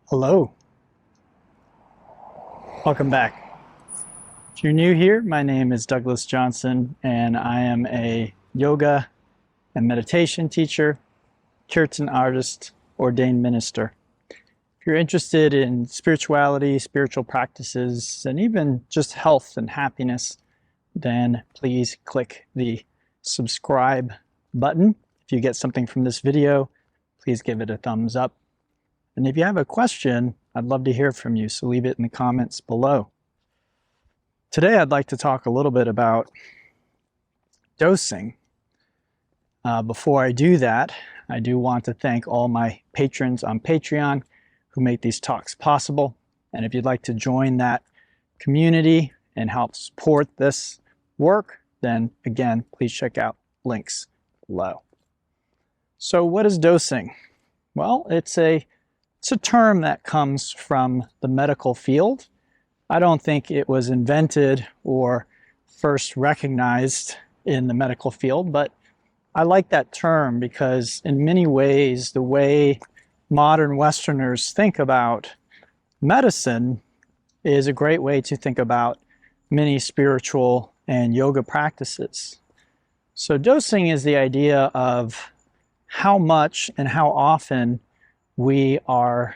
Hello, welcome back. If you're new here, my name is Douglas Johnson, and I am a yoga and meditation teacher, kirtan artist, ordained minister. If you're interested in spirituality, spiritual practices, and even just health and happiness, then please click the subscribe button. If you get something from this video, please give it a thumbs up. And if you have a question, I'd love to hear from you, so leave it in the comments below. Today, I'd like to talk a little bit about dosing. Before I do that, I do want to thank all my patrons on Patreon who make these talks possible. And if you'd like to join that community and help support this work, then again, please check out links below. So what is dosing? Well, it's a term that comes from the medical field. I don't think it was invented or first recognized in the medical field, but I like that term because in many ways, the way modern Westerners think about medicine is a great way to think about many spiritual and yoga practices. So dosing is the idea of how much and how often we are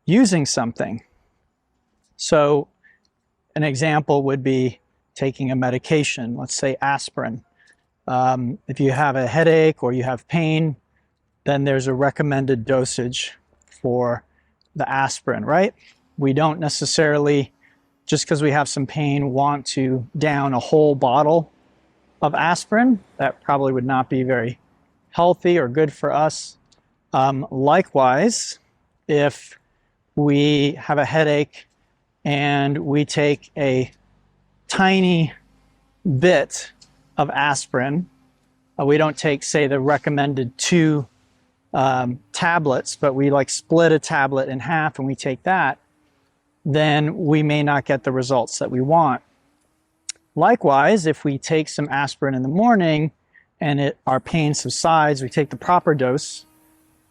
using something. So an example would be taking a medication, let's say aspirin. If you have a headache or you have pain, then there's a recommended dosage for the aspirin, right? We don't necessarily, just because we have some pain, want to down a whole bottle of aspirin. That probably would not be very healthy or good for us. Likewise, if we have a headache and we take a tiny bit of aspirin, we don't take, say, the recommended 2 tablets, but we split a tablet in half and we take that, then we may not get the results that we want. Likewise, if we take some aspirin in the morning and our pain subsides, we take the proper dose,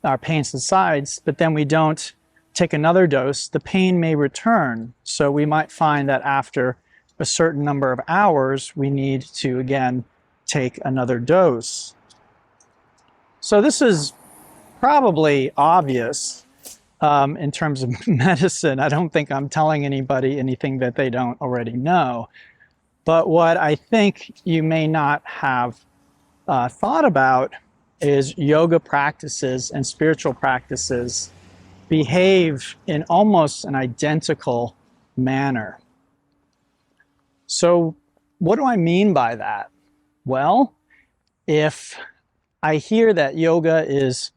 our pain subsides, but then we don't take another dose, the pain may return. So we might find that after a certain number of hours, we need to again take another dose. So this is probably obvious in terms of medicine. I don't think I'm telling anybody anything that they don't already know. But what I think you may not have thought about is yoga practices and spiritual practices behave in almost an identical manner. So what do I mean by that? Well, if I hear that yoga is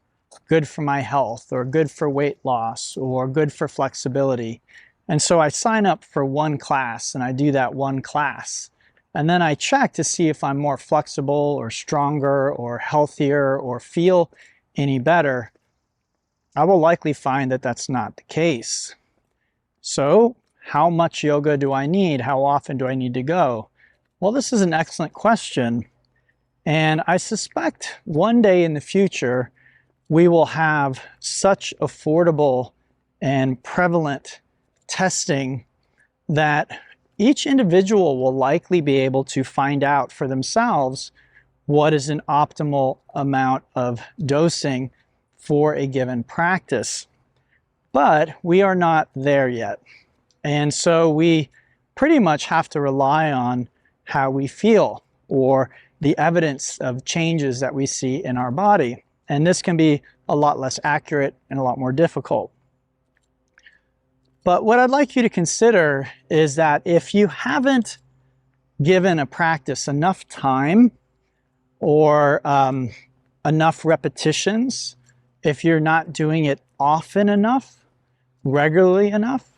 good for my health or good for weight loss or good for flexibility, and so I sign up for one class and I do that one class, and then I check to see if I'm more flexible or stronger or healthier or feel any better, I will likely find that that's not the case. So how much yoga do I need? How often do I need to go? Well, this is an excellent question. And I suspect one day in the future, we will have such affordable and prevalent testing that each individual will likely be able to find out for themselves what is an optimal amount of dosing for a given practice. But we are not there yet. And so we pretty much have to rely on how we feel or the evidence of changes that we see in our body. And this can be a lot less accurate and a lot more difficult. But what I'd like you to consider is that if you haven't given a practice enough time or enough repetitions, if you're not doing it often enough, regularly enough,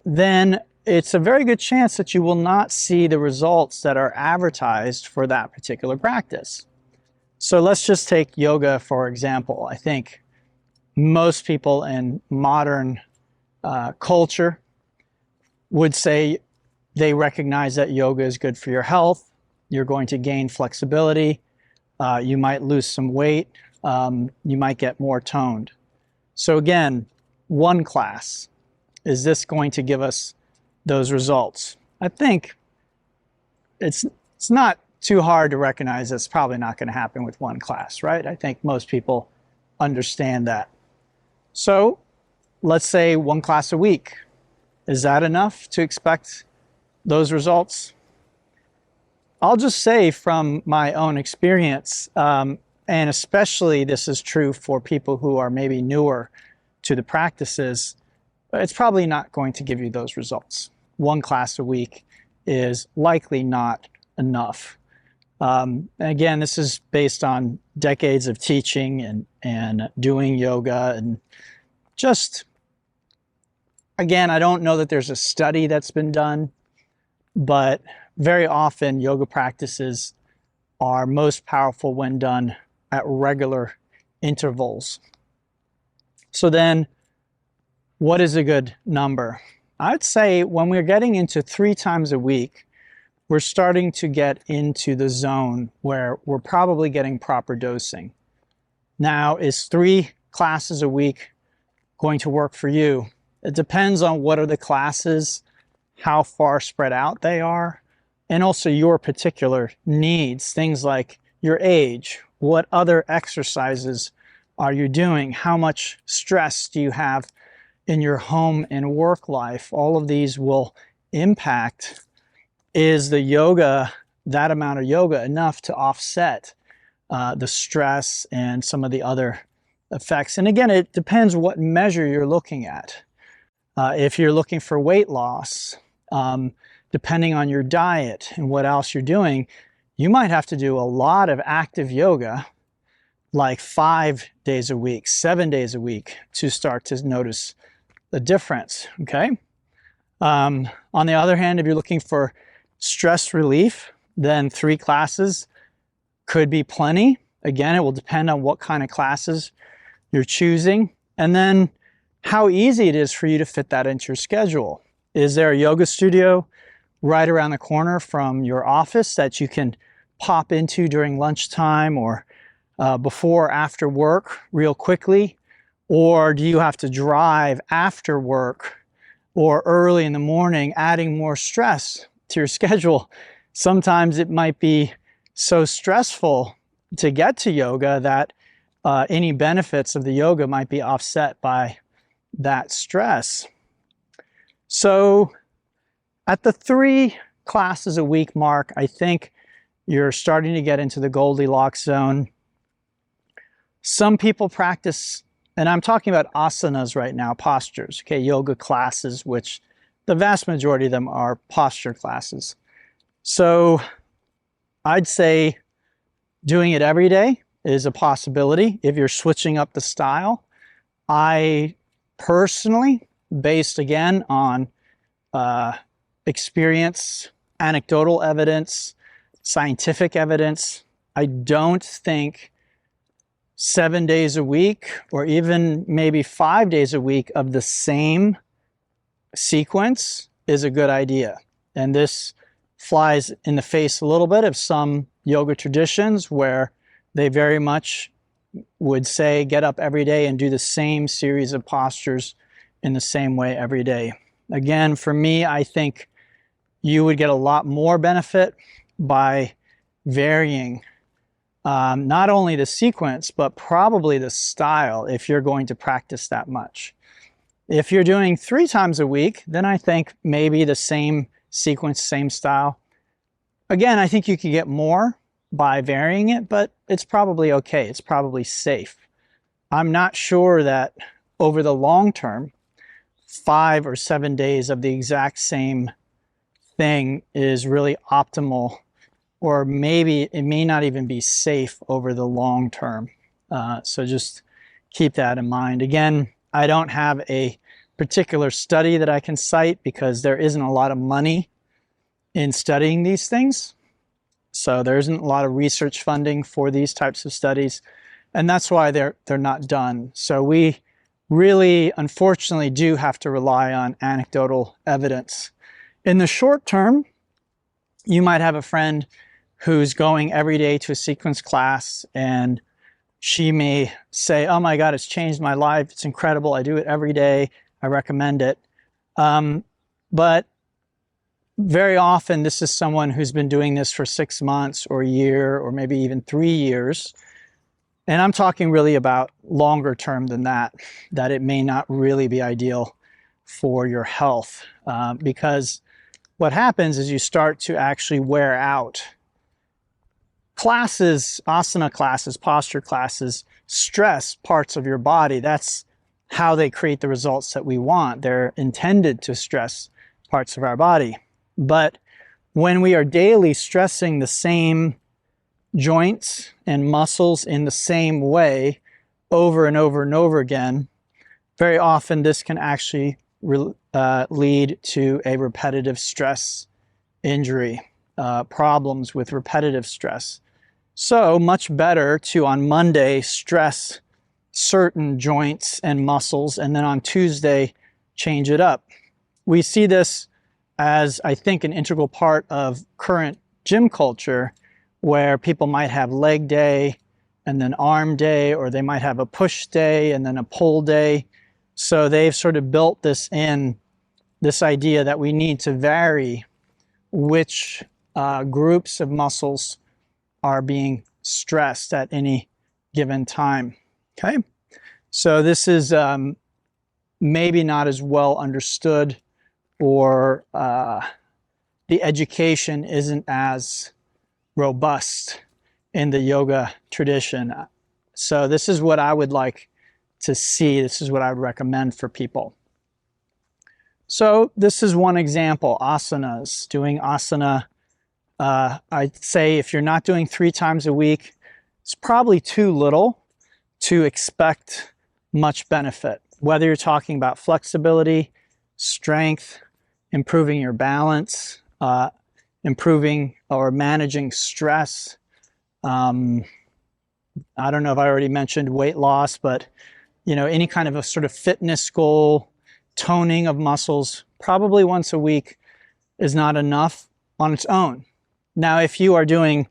then it's a very good chance that you will not see the results that are advertised for that particular practice. So let's just take yoga, for example. I think most people in modern culture would say they recognize that yoga is good for your health. You're going to gain flexibility. You might lose some weight. You might get more toned. So again, one class, is this going to give us those results? I think it's not too hard to recognize it's probably not going to happen with one class, right? I think most people understand that. So let's say one class a week. Is that enough to expect those results? I'll just say from my own experience, and especially this is true for people who are maybe newer to the practices, it's probably not going to give you those results. One class a week is likely not enough. Again, this is based on decades of teaching and doing yoga, and just, again, I don't know that there's a study that's been done, but very often yoga practices are most powerful when done at regular intervals. So then, what is a good number? I'd say when we're getting into 3 times a week, we're starting to get into the zone where we're probably getting proper dosing. Now, is 3 classes a week going to work for you? It depends on what are the classes, how far spread out they are, and also your particular needs, things like your age, what other exercises are you doing, how much stress do you have in your home and work life. All of these will impact, is the yoga, that amount of yoga, enough to offset the stress and some of the other effects. And again, it depends what measure you're looking at. If you're looking for weight loss, depending on your diet and what else you're doing, you might have to do a lot of active yoga, like 5 days a week, 7 days a week, to start to notice the difference, okay? On the other hand, if you're looking for stress relief, then 3 classes could be plenty. Again, it will depend on what kind of classes you're choosing, and then how easy it is for you to fit that into your schedule. Is there a yoga studio right around the corner from your office that you can pop into during lunchtime or before or after work real quickly? Or do you have to drive after work or early in the morning, adding more stress to your schedule? Sometimes it might be so stressful to get to yoga that any benefits of the yoga might be offset by that stress. So at the 3 classes a week mark, I think you're starting to get into the Goldilocks zone. Some people practice, and I'm talking about asanas right now, postures, okay, yoga classes, which the vast majority of them are posture classes. So I'd say doing it every day is a possibility if you're switching up the style. I personally, based again on experience, anecdotal evidence, scientific evidence, I don't think 7 days a week or even maybe 5 days a week of the same sequence is a good idea. And this flies in the face a little bit of some yoga traditions where they very much would say get up every day and do the same series of postures in the same way every day. Again, for me, I think you would get a lot more benefit by varying not only the sequence, but probably the style if you're going to practice that much. If you're doing 3 times a week, then I think maybe the same sequence, same style. Again, I think you could get more by varying it, but it's probably okay. It's probably safe. I'm not sure that over the long term, 5 or 7 days of the exact same thing is really optimal, or maybe it may not even be safe over the long term. So just keep that in mind. Again, I don't have a particular study that I can cite because there isn't a lot of money in studying these things. So there isn't a lot of research funding for these types of studies, and that's why they're not done. So we really, unfortunately, do have to rely on anecdotal evidence. In the short term, you might have a friend who's going every day to a sequence class, and she may say, oh my God, it's changed my life. It's incredible. I do it every day. I recommend it. But very often, this is someone who's been doing this for 6 months or a year or maybe even 3 years. And I'm talking really about longer term than that it may not really be ideal for your health. Because what happens is you start to actually wear out. Classes, asana classes, posture classes, stress parts of your body. That's how they create the results that we want. They're intended to stress parts of our body. But when we are daily stressing the same joints and muscles in the same way over and over and over again, very often this can actually lead to a repetitive stress injury, problems with repetitive stress. So much better to on Monday stress certain joints and muscles, and then on Tuesday change it up. We see this as, I think, an integral part of current gym culture, where people might have leg day and then arm day, or they might have a push day and then a pull day. So they've sort of built this in, this idea that we need to vary which groups of muscles are being stressed at any given time. Okay, so this is maybe not as well understood, or the education isn't as robust in the yoga tradition. So this is what I would like to see. This is what I would recommend for people. So this is one example, asanas, doing asana. I'd say if you're not doing 3 times a week, it's probably too little to expect much benefit. Whether you're talking about flexibility, strength, improving your balance, improving or managing stress. I don't know if I already mentioned weight loss, but any kind of a sort of fitness goal, toning of muscles, probably once a week is not enough on its own. Now, if you are doing,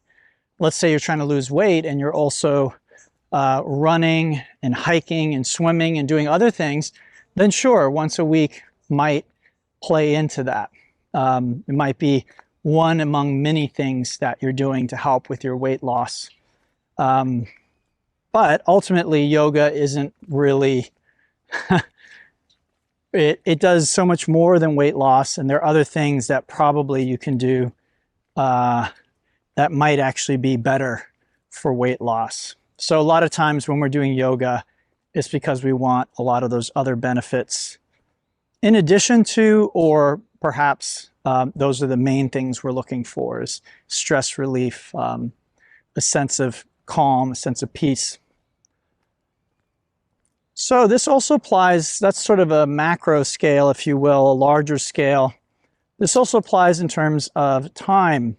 let's say you're trying to lose weight and you're also running and hiking and swimming and doing other things, then sure, once a week might play into that. It might be one among many things that you're doing to help with your weight loss. But ultimately, yoga isn't really, it does so much more than weight loss, and there are other things that probably you can do that might actually be better for weight loss. So a lot of times when we're doing yoga, it's because we want a lot of those other benefits in addition to, or perhaps those are the main things we're looking for, is stress relief, a sense of calm, a sense of peace. So this also applies, that's sort of a macro scale, if you will, a larger scale. This also applies in terms of time.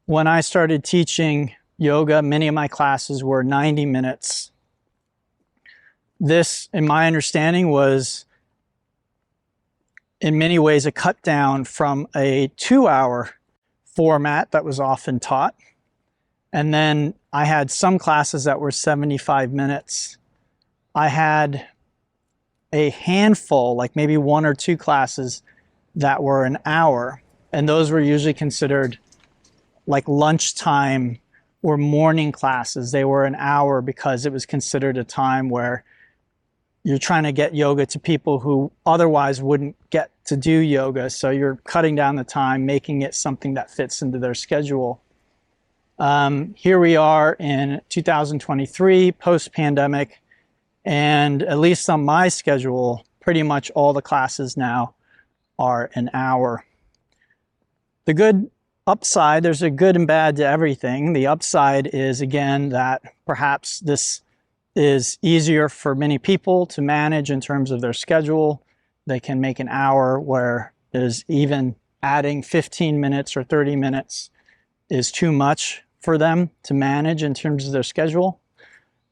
When I started teaching yoga, many of my classes were 90 minutes. This, in my understanding, was in many ways a cut down from a 2-hour format that was often taught. And then I had some classes that were 75 minutes. I had a handful, like maybe 1 or 2 classes that were an hour. And those were usually considered like lunchtime or morning classes. They were an hour because it was considered a time where you're trying to get yoga to people who otherwise wouldn't get to do yoga. So you're cutting down the time, making it something that fits into their schedule. Here we are in 2023, post-pandemic, and at least on my schedule, pretty much all the classes now are an hour. The good upside, there's a good and bad to everything. The upside is, again, that perhaps this is easier for many people to manage in terms of their schedule. They can make an hour where there's even adding 15 minutes or 30 minutes is too much for them to manage in terms of their schedule.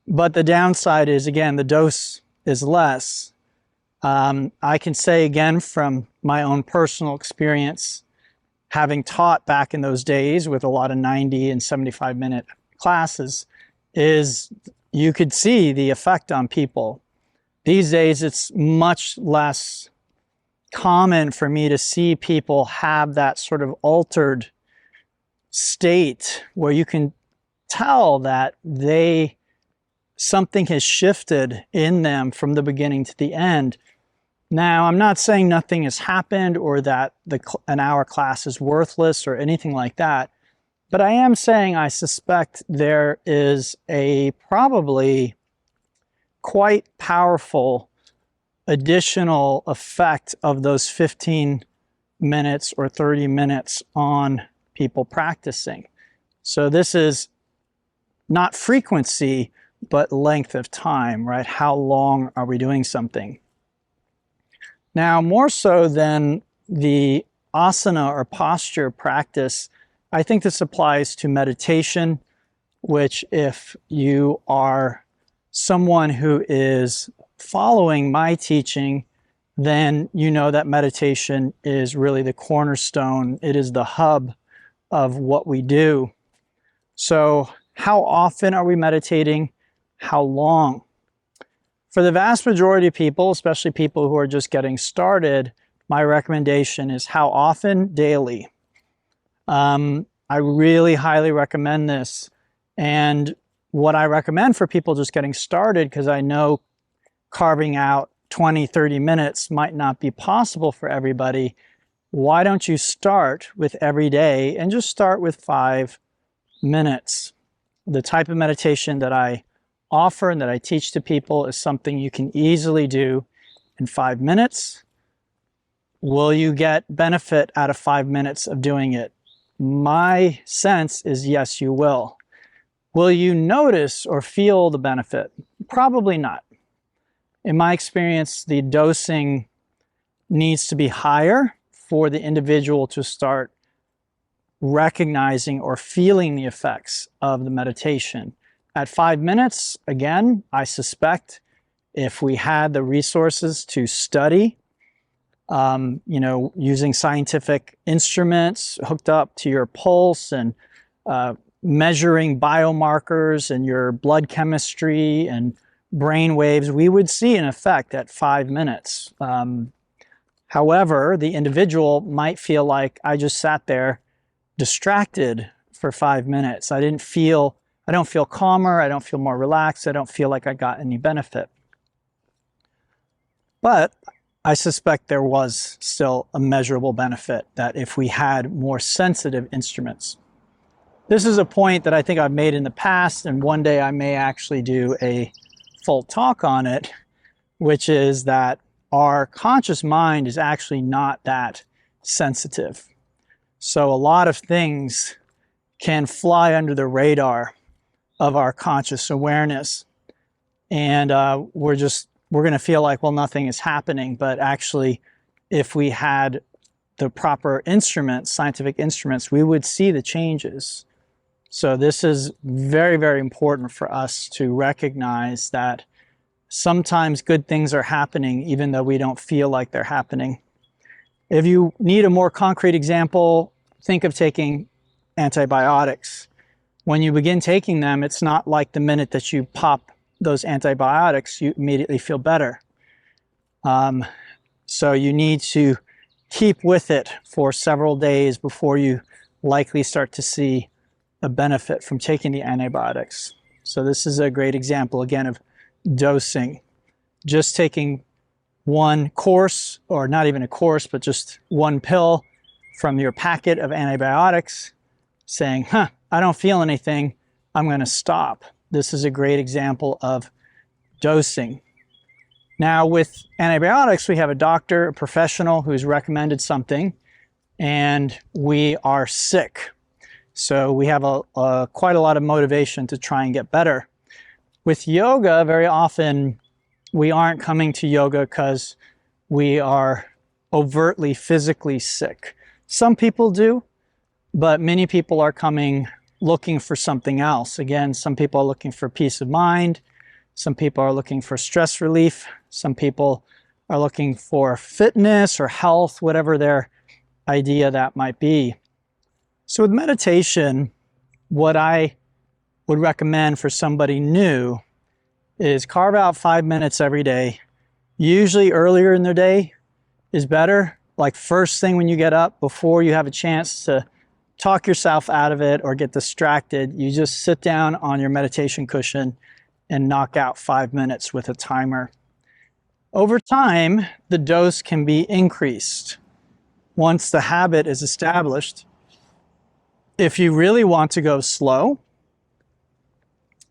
But the downside is, again, the dose is less. I can say again from my own personal experience, having taught back in those days with a lot of 90 and 75-minute classes, is you could see the effect on people. These days, it's much less common for me to see people have that sort of altered state where you can tell that something has shifted in them from the beginning to the end. Now, I'm not saying nothing has happened or that an hour class is worthless or anything like that, but I am saying I suspect there is a probably quite powerful additional effect of those 15 minutes or 30 minutes on people practicing. So this is not frequency, but length of time, right? How long are we doing something? Now, more so than the asana or posture practice, I think this applies to meditation, which if you are someone who is following my teaching, then you know that meditation is really the cornerstone. It is the hub of what we do. So how often are we meditating? How long? For the vast majority of people, especially people who are just getting started, my recommendation is how often? Daily. I really highly recommend this. And what I recommend for people just getting started, because I know carving out 20, 30 minutes might not be possible for everybody, why don't you start with every day and just start with 5 minutes? The type of meditation that I offer and that I teach to people is something you can easily do in 5 minutes. Will you get benefit out of 5 minutes of doing it? My sense is yes, you will. Will you notice or feel the benefit? Probably not. In my experience, the dosing needs to be higher for the individual to start recognizing or feeling the effects of the meditation. At 5 minutes, again, I suspect if we had the resources to study, using scientific instruments hooked up to your pulse and measuring biomarkers and your blood chemistry and brain waves, we would see an effect at 5 minutes. However, the individual might feel like I just sat there distracted for 5 minutes. I don't feel calmer, I don't feel more relaxed, I don't feel like I got any benefit. But I suspect there was still a measurable benefit, that if we had more sensitive instruments. This is a point that I think I've made in the past, and one day I may actually do a full talk on it, which is that our conscious mind is actually not that sensitive. So a lot of things can fly under the radar of our conscious awareness. And we're going to feel like, well, nothing is happening. But actually, if we had the proper instruments, scientific instruments, we would see the changes. So this is very, very important for us to recognize that sometimes good things are happening even though we don't feel like they're happening. If you need a more concrete example, think of taking antibiotics. When you begin taking them, it's not like the minute that you pop those antibiotics, you immediately feel better. So you need to keep with it for several days before you likely start to see a benefit from taking the antibiotics. So this is a great example, again, of dosing. Just taking one course, or not even a course, but just one pill from your packet of antibiotics, saying, I don't feel anything, I'm going to stop. This is a great example of dosing. Now, with antibiotics, we have a doctor, a professional who's recommended something, and we are sick. So we have quite a lot of motivation to try and get better. With yoga, very often we aren't coming to yoga because we are overtly physically sick. Some people do, but many people are coming looking for something else. Again, some people are looking for peace of mind. Some people are looking for stress relief. Some people are looking for fitness or health, whatever their idea that might be. So with meditation, what I would recommend for somebody new is carve out 5 minutes every day. Usually earlier in the day is better, like first thing when you get up, before you have a chance to talk yourself out of it or get distracted. You just sit down on your meditation cushion and knock out 5 minutes with a timer. Over time, the dose can be increased. Once the habit is established, if you really want to go slow,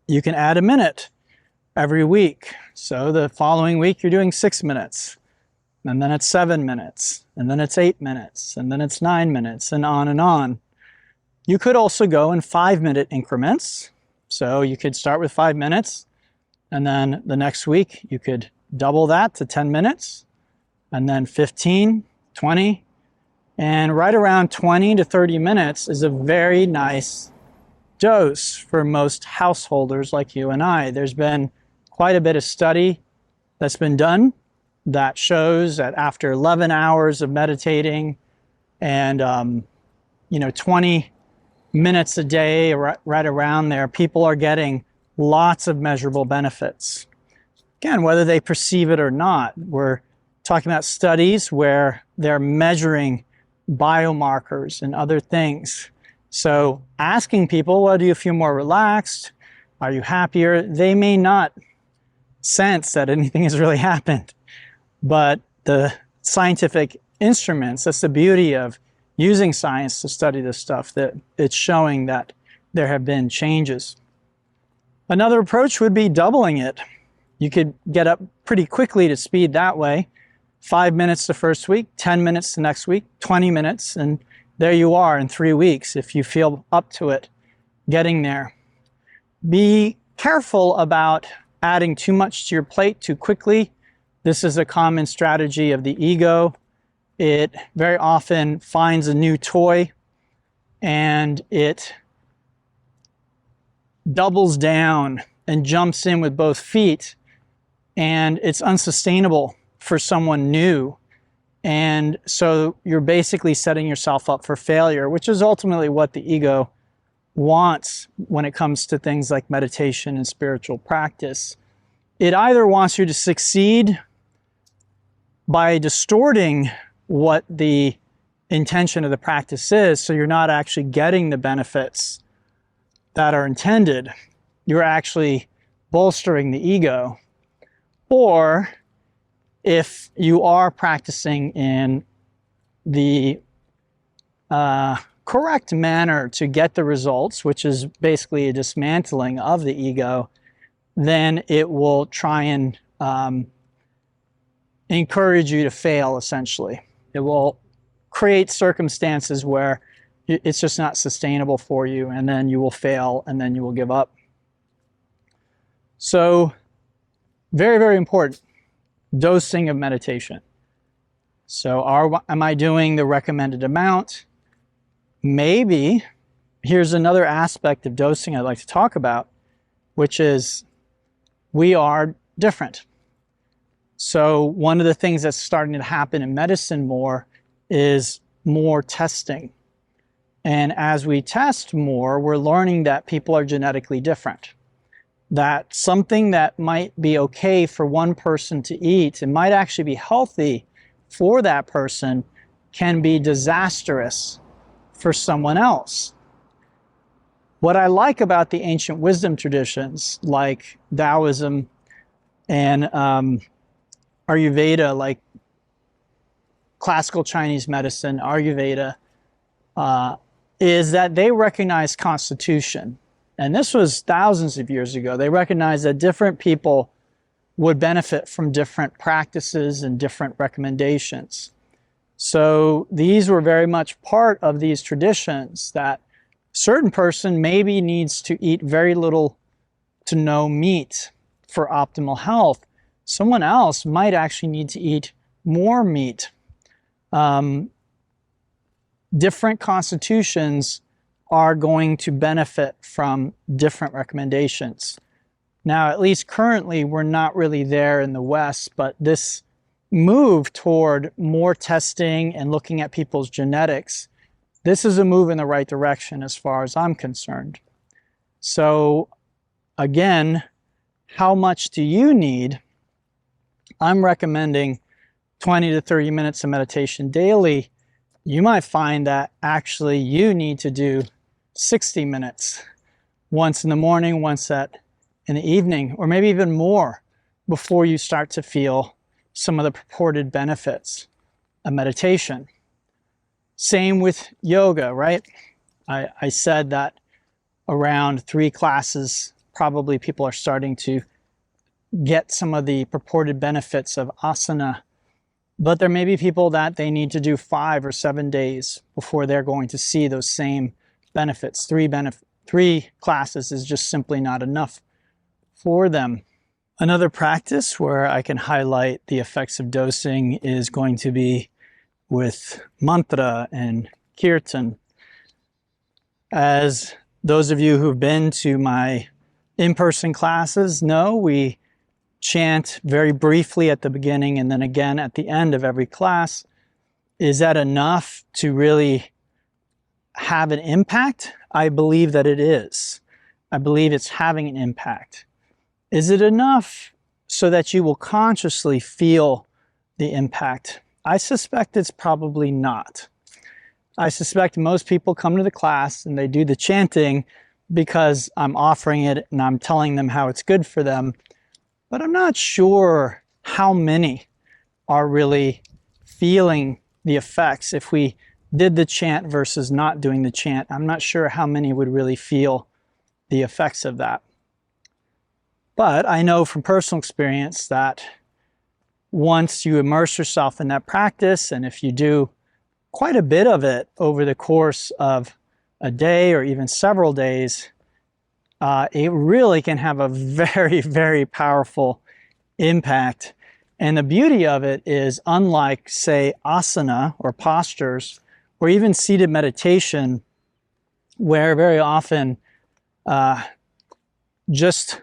you can add a minute every week. So the following week, you're doing 6 minutes, and then it's 7 minutes, and then it's 8 minutes, and then it's 9 minutes, and on and on. You could also go in 5-minute increments. So you could start with 5 minutes, and then the next week you could double that to 10 minutes, and then 15, 20, and right around 20 to 30 minutes is a very nice dose for most householders like you and I. There's been quite a bit of study that's been done that shows that after 11 hours of meditating and 20 minutes a day, right around there, people are getting lots of measurable benefits. Again, whether they perceive it or not, we're talking about studies where they're measuring biomarkers and other things. So asking people, well, do you feel more relaxed? Are you happier? They may not sense that anything has really happened. But the scientific instruments, that's the beauty of using science to study this stuff, that it's showing that there have been changes. Another approach would be doubling it. You could get up pretty quickly to speed that way. 5 minutes the first week, 10 minutes the next week, 20 minutes, and there you are in 3 weeks if you feel up to it, getting there. Be careful about adding too much to your plate too quickly. This is a common strategy of the ego. It very often finds a new toy and it doubles down and jumps in with both feet, and it's unsustainable for someone new. And so you're basically setting yourself up for failure, which is ultimately what the ego wants when it comes to things like meditation and spiritual practice. It either wants you to succeed by distorting what the intention of the practice is, so you're not actually getting the benefits that are intended. You're actually bolstering the ego. Or if you are practicing in the correct manner to get the results, which is basically a dismantling of the ego, then it will try and encourage you to fail, essentially. It will create circumstances where it's just not sustainable for you, and then you will fail, and then you will give up. So, very, very important. Dosing of meditation. So am I doing the recommended amount? Maybe. Here's another aspect of dosing I'd like to talk about, which is we are different. So one of the things that's starting to happen in medicine more is more testing. And as we test more, we're learning that people are genetically different. That something that might be okay for one person to eat and might actually be healthy for that person can be disastrous for someone else. What I like about the ancient wisdom traditions like Taoism and Ayurveda, like classical Chinese medicine, Ayurveda, is that they recognize constitution. And this was thousands of years ago. They recognized that different people would benefit from different practices and different recommendations. So these were very much part of these traditions, that a certain person maybe needs to eat very little to no meat for optimal health. Someone else might actually need to eat more meat. Different constitutions are going to benefit from different recommendations. Now, at least currently, we're not really there in the West, but this move toward more testing and looking at people's genetics, this is a move in the right direction as far as I'm concerned. So again, how much do you need? I'm recommending 20 to 30 minutes of meditation daily. You might find that actually you need to do 60 minutes, once in the morning, once in the evening, or maybe even more before you start to feel some of the purported benefits of meditation. Same with yoga, right? I said that around 3 classes, probably people are starting to get some of the purported benefits of asana. But there may be people that they need to do 5 or 7 days before they're going to see those same benefits. 3 classes is just simply not enough for them. Another practice where I can highlight the effects of dosing is going to be with mantra and kirtan. As those of you who've been to my in-person classes know, we chant very briefly at the beginning and then again at the end of every class. Is that enough to really have an impact? I believe that it is. I believe it's having an impact. Is it enough so that you will consciously feel the impact? I suspect it's probably not. I suspect most people come to the class and they do the chanting because I'm offering it and I'm telling them how it's good for them. But I'm not sure how many are really feeling the effects. If we did the chant versus not doing the chant, I'm not sure how many would really feel the effects of that. But I know from personal experience that once you immerse yourself in that practice, and if you do quite a bit of it over the course of a day or even several days, it really can have a very, very powerful impact. And the beauty of it is, unlike, say, asana or postures, or even seated meditation, where very often just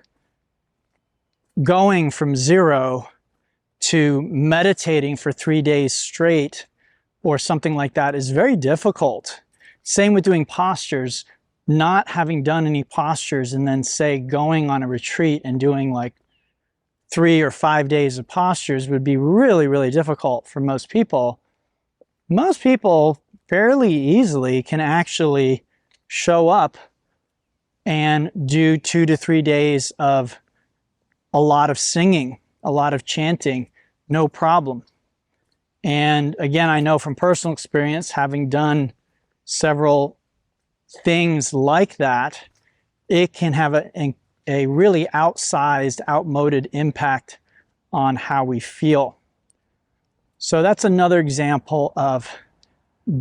going from 0 to meditating for 3 days straight or something like that is very difficult. Same with doing postures. Not having done any postures and then, say, going on a retreat and doing like 3 or 5 days of postures would be really, really difficult for most people. Most people fairly easily can actually show up and do 2 to 3 days of a lot of singing, a lot of chanting, no problem. And again, I know from personal experience, having done several things like that, it can have a really outsized, outmoded impact on how we feel. So that's another example of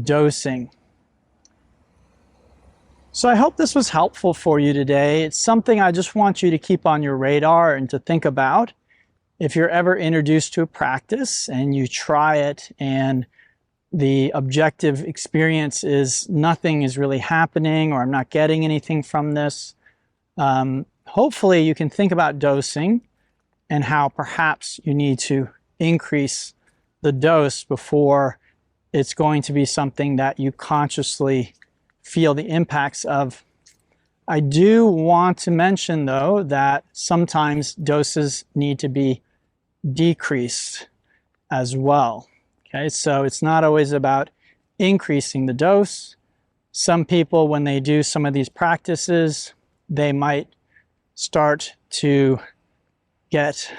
dosing. So I hope this was helpful for you today. It's something I just want you to keep on your radar and to think about. If you're ever introduced to a practice and you try it and the objective experience is nothing is really happening or I'm not getting anything from this, hopefully you can think about dosing and how perhaps you need to increase the dose before it's going to be something that you consciously feel the impacts of. I do want to mention, though, that sometimes doses need to be decreased as well. Okay, so it's not always about increasing the dose. Some people, when they do some of these practices, they might start to get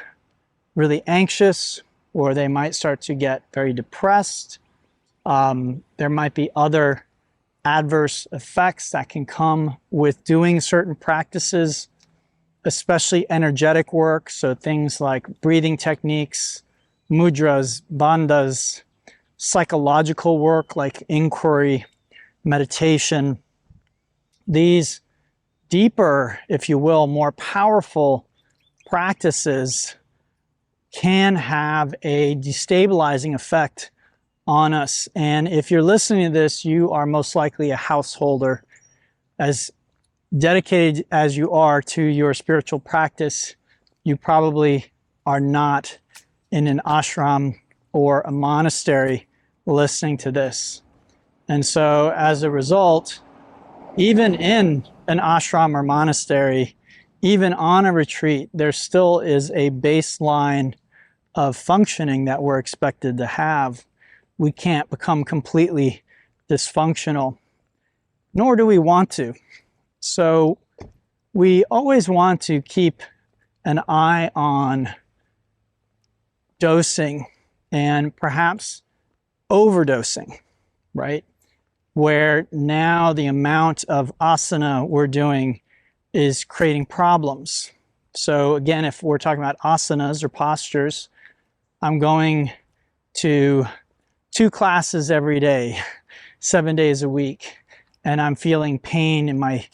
really anxious, or they might start to get very depressed. There might be other adverse effects that can come with doing certain practices, especially energetic work. So things like breathing techniques, mudras, bandhas, psychological work like inquiry, meditation. These deeper, if you will, more powerful practices can have a destabilizing effect on us. And if you're listening to this, you are most likely a householder. As dedicated as you are to your spiritual practice, you probably are not in an ashram or a monastery listening to this. And so as a result, even in an ashram or monastery, even on a retreat, there still is a baseline of functioning that we're expected to have. We can't become completely dysfunctional, nor do we want to. So we always want to keep an eye on dosing and perhaps overdosing, right? Where now the amount of asana we're doing is creating problems. So again, if we're talking about asanas or postures, I'm going to 2 classes every day, 7 days a week, and I'm feeling pain in my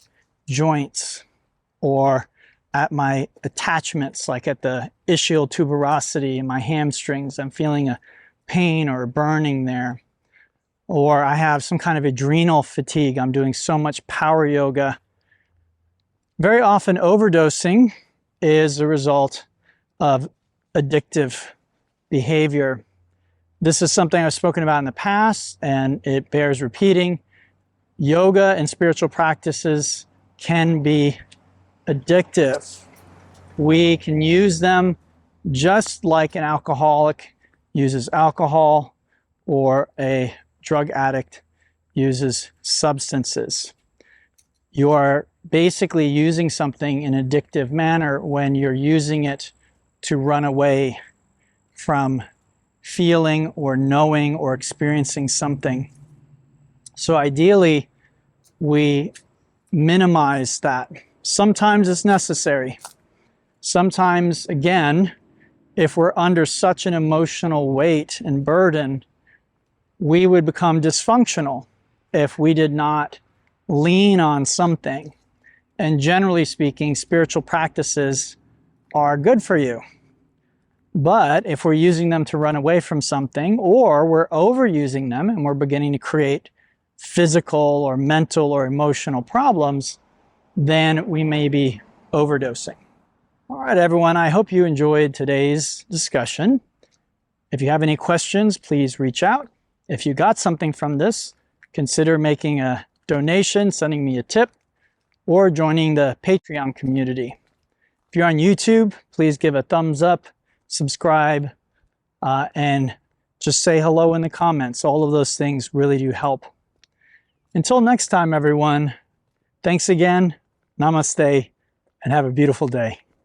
joints or at my attachments, like at the ischial tuberosity in my hamstrings. I'm feeling a pain or a burning there. Or I have some kind of adrenal fatigue. I'm doing so much power yoga. Very often overdosing is a result of addictive behavior. This is something I've spoken about in the past, and it bears repeating. Yoga and spiritual practices can be addictive. We can use them just like an alcoholic uses alcohol or a drug addict uses substances. You are basically using something in an addictive manner when you're using it to run away from feeling or knowing or experiencing something. So ideally, we minimize that. Sometimes it's necessary. Sometimes, again, if we're under such an emotional weight and burden, we would become dysfunctional if we did not lean on something. And generally speaking, spiritual practices are good for you. But if we're using them to run away from something, or we're overusing them and we're beginning to create physical or mental or emotional problems, then we may be overdosing. All right, everyone, I hope you enjoyed today's discussion. If you have any questions, please reach out. If you got something from this, consider making a donation, sending me a tip, or joining the Patreon community. If you're on YouTube, please give a thumbs up, subscribe, and just say hello in the comments. All of those things really do help. Until next time, everyone, thanks again, namaste, and have a beautiful day.